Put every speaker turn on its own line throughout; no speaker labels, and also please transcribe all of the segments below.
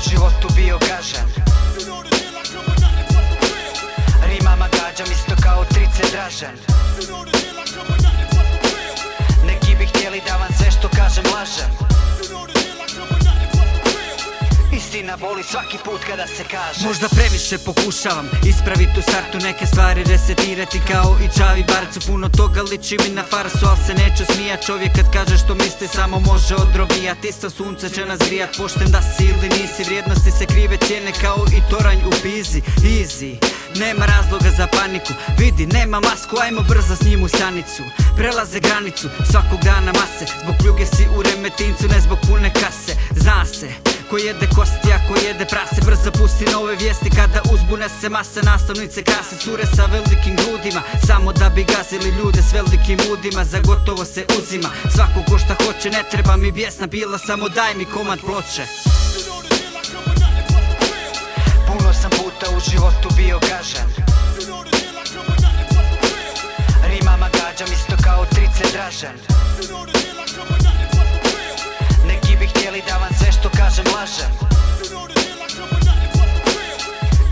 životu bio gažen. Rimama gađam isto kao trice Dražen. Neki bi htjeli da vam sve što kažem lažem. Istina boli svaki put kada se kaže.
Možda previše pokušavam ispraviti u startu neke stvari, resetirati kao i Čavi Barcu. Puno toga liči mi na farsu, al se neću smijat. Čovjek kad kaže što misli samo može odrobijat. Isto sunce će nas grijat, pošten da si ili nisi. Vrijednosti se krive cijene kao i toranj u Pizi. Easy, nema razloga za paniku. Vidi, nema masku, ajmo brzo s njim u stanicu. Prelaze granicu, svakog dana mase. Zbog pljuge si u Remetincu, ne zbog pune kase. Zna se, ko jede kosti, ako jede prase. Brzo pusti nove vijesti kada uzbune se mase. Nastavnice krase, cure sa velikim grudima, samo da bi gazili ljude s velikim udima. Za gotovo se uzima, svako ko šta hoće. Ne treba mi bijesna bila, samo daj mi komad ploče.
Puno sam puta u životu bio gažen. Rimama gađam isto kao trice Dražen. Neki bi htjeli da vam sve što kažem lažem.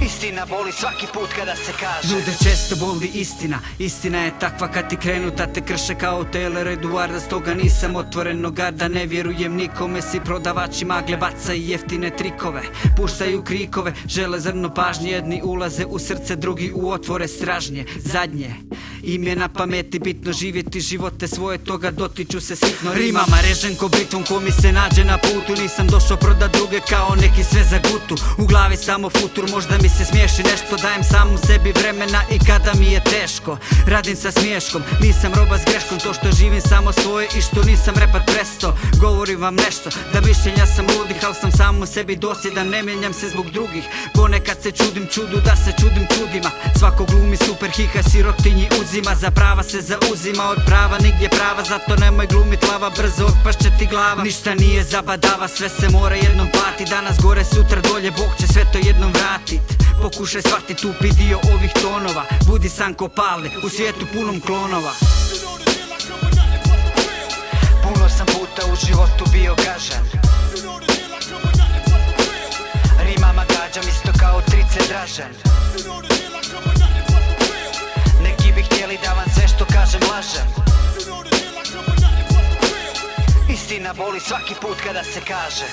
Istina boli svaki put kada se kaže.
Ljude često boli istina. Istina je takva kad ti krenu da te krše kao Taylor Eduarda. Stoga nisam otvoreno garda, ne vjerujem nikome. Si prodavači magle, bacaju jeftine trikove, puštaju krikove, žele zrno pažnje. Jedni ulaze u srce, drugi u otvore stražnje. Zadnje im je na pameti bitno živjeti živote svoje, toga dotiču se sitno. Rimama režem ko britvom ko mi se nađe na putu. Nisam došao prodat druge kao neki sve za gutu. U glavi samo futur, možda mi se smiješi nešto. Dajem samu sebi vremena i kada mi je teško. Radim sa smiješkom, nisam roba s greškom. To što živim samo svoje i što nisam repat presto. Govorim vam nešto, da mišljenja sam ludih, al sam samo sebi dosljedan, ne mijenjam se zbog drugih. Ponekad se čudim čudu da se čudim čudima. Svako glumi super hika, sirotinji uzima. Za prava se zauzima, od prava nigdje prava. Zato nemoj glumit lava, brzo otpašće ti glava. Ništa nije zabadava, sve se mora jednom plati. Danas gore, sutra dolje, Bog će sve to jednom vratit. Pokušaj shvatit tupi dio ovih tonova. Budi san ko Pavle, u svijetu punom klonova.
Puno sam puta u životu bio gažen. Rimama gađam isto kao trice Dražen. Neki bi htjeli da vam sve što kažem lažem. Istina boli svaki put kada se kaže.